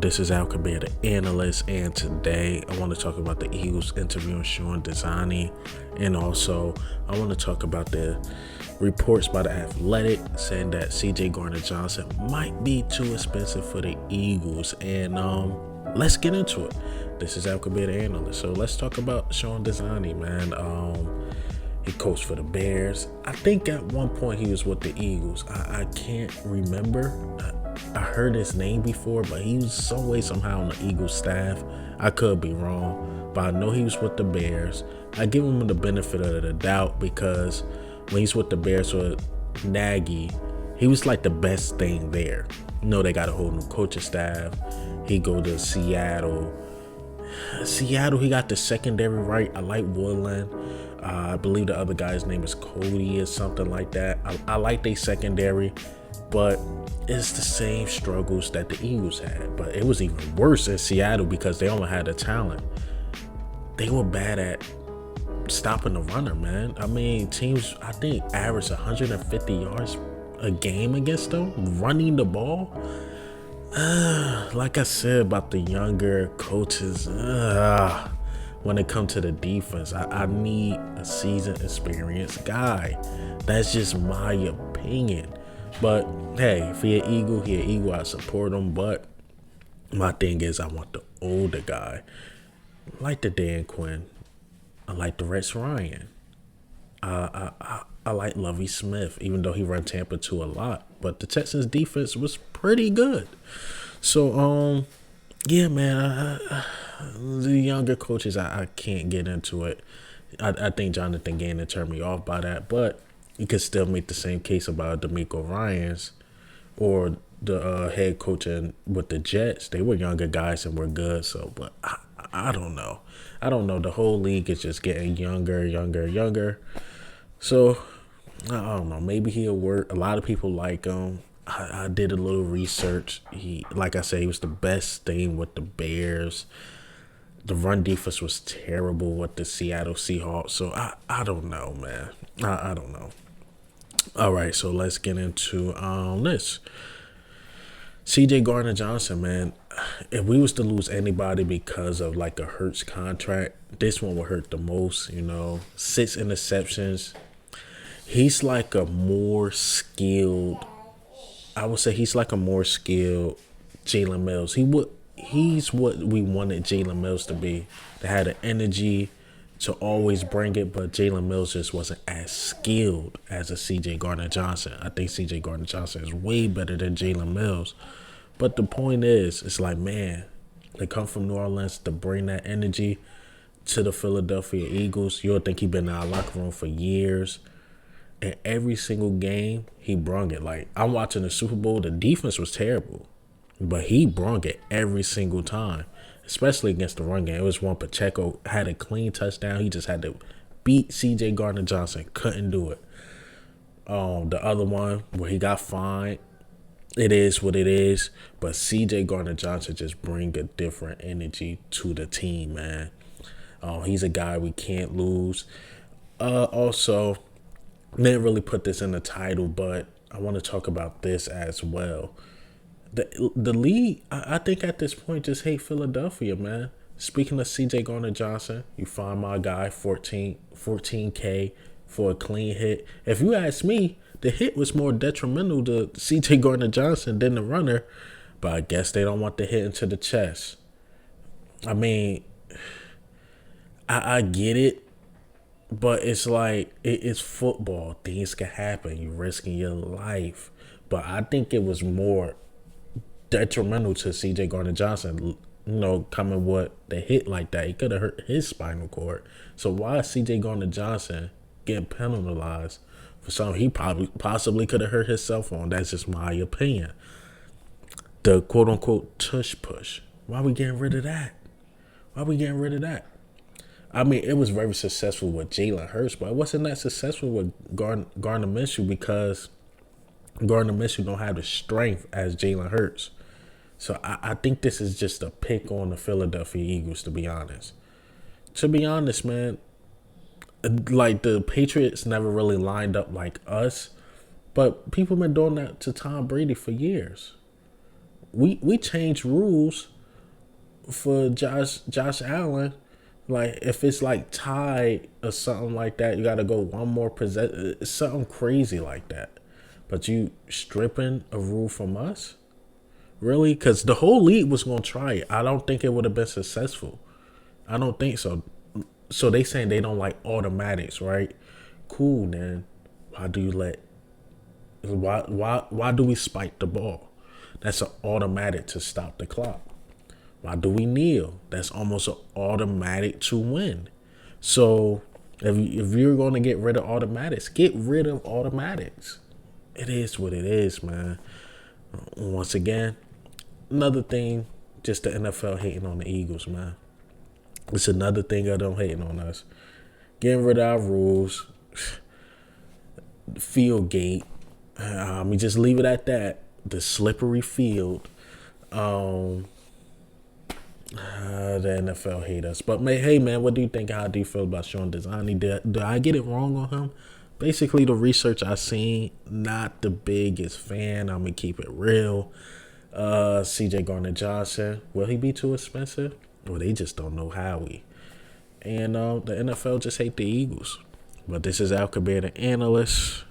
This is Al Kabir, the analyst, and today I want to talk about the Eagles interviewing Desai, and also I want to talk about the reports by the Athletic saying that C.J. Gardner-Johnson might be too expensive for the Eagles, and let's get into it. This is Al Kabir, the analyst, so let's talk about Desai, man. He coached for the Bears. I think at one point he was with the Eagles. I can't remember. I heard his name before, but he was some way, somehow on the Eagles staff. I could be wrong, but I know he was with the Bears. I give him the benefit of the doubt because when he's with the Bears with Nagy, he was like the best thing there. You know, they got a whole new coaching staff. He go to Seattle. He got the secondary right. I like Woodland. I believe the other guy's name is Cody or something like that. I like their secondary, but it's the same struggles that the Eagles had. But it was even worse in Seattle because they only had the talent. They were bad at stopping the runner, man. I mean, teams, I think, average 150 yards a game against them, running the ball. Like I said about the younger coaches, when it comes to the defense, I need a seasoned, experienced guy. That's just my opinion. But hey, if he an Eagle, I support him. But my thing is, I want the older guy. I like the Dan Quinn. I like the Rex Ryan. I like Lovie Smith, even though he ran Tampa 2 a lot. But the Texans defense was pretty good. So, yeah, man, the younger coaches, I can't get into it. I think Jonathan Gannon turned me off by that, but you could still make the same case about D'Amico Ryans or the head coach with the Jets. They were younger guys and were good. So, but I don't know. The whole league is just getting younger. So, I don't know. Maybe he'll work. A lot of people like him. I did a little research. Like I said, he was the best thing with the Bears. The run defense was terrible with the Seattle Seahawks. So I don't know, man. I don't know. All right, so let's get into this. C.J. Gardner-Johnson, man. If we was to lose anybody because of like a Hurts contract, this one would hurt the most. 6 interceptions. He's like a more skilled. I would say he's like a more skilled Jalen Mills. He's what we wanted Jalen Mills to be. They had the energy to always bring it, but Jalen Mills just wasn't as skilled as a C.J. Gardner-Johnson. I think C.J. Gardner-Johnson is way better than Jalen Mills. But the point is, it's like, man, they come from New Orleans to bring that energy to the Philadelphia Eagles. You'll think he's been in our locker room for years. And every single game, he brung it. Like, I'm watching the Super Bowl, the defense was terrible. But he brung it every single time, especially against the run game. It was one Pacheco had a clean touchdown. He just had to beat C.J. Gardner-Johnson. Couldn't do it. The other one where he got fined, it is what it is. But C.J. Gardner-Johnson just bring a different energy to the team, man. He's a guy we can't lose. Also, didn't really put this in the title, but I want to talk about this as well. The league, I think at this point, just hate Philadelphia, man. Speaking of C.J. Gardner-Johnson, you find my guy 14K for a clean hit. If you ask me, the hit was more detrimental to C.J. Gardner-Johnson than the runner, but I guess they don't want the hit into the chest. I mean, I get it. But it's like, it's football. Things can happen. You're risking your life. But I think it was more detrimental to C.J. Gardner-Johnson, coming with the hit like that. He could have hurt his spinal cord. So why is C.J. Gardner-Johnson getting penalized for something he possibly could have hurt himself on? That's just my opinion. The quote-unquote tush push. Why are we getting rid of that? I mean, it was very successful with Jalen Hurts, but it wasn't that successful with Gardner Minshew because Gardner Minshew don't have the strength as Jalen Hurts. So I think this is just a pick on the Philadelphia Eagles, to be honest. To be honest, man, like the Patriots never really lined up like us, but people been doing that to Tom Brady for years. We changed rules for Josh Allen. Like if it's like tied or something like that, you got to go one more possession, something crazy like that. But you stripping a rule from us, really? Because the whole league was gonna try it. I don't think it would have been successful. I don't think so. So they saying they don't like automatics, right? Cool, then. Why do you let? Why do we spike the ball? That's an automatic to stop the clock. Why do we kneel? That's almost an automatic to win. So if you're going to get rid of automatics, get rid of automatics. It is what it is, man. Once again, another thing, just the NFL hating on the Eagles, man. It's another thing of them hating on us. Getting rid of our rules, field gate. We just leave it at that. The slippery field. The NFL hate us. But hey, man, what do you think? How do you feel about Sean Desai? Did I get it wrong on him? Basically, the research I seen, not the biggest fan. I'm gonna keep it real. CJ Garner-Johnson, will he be too expensive? Well, they just don't know Howie. And the NFL just hate the Eagles. But this is Al Kabir, the analyst.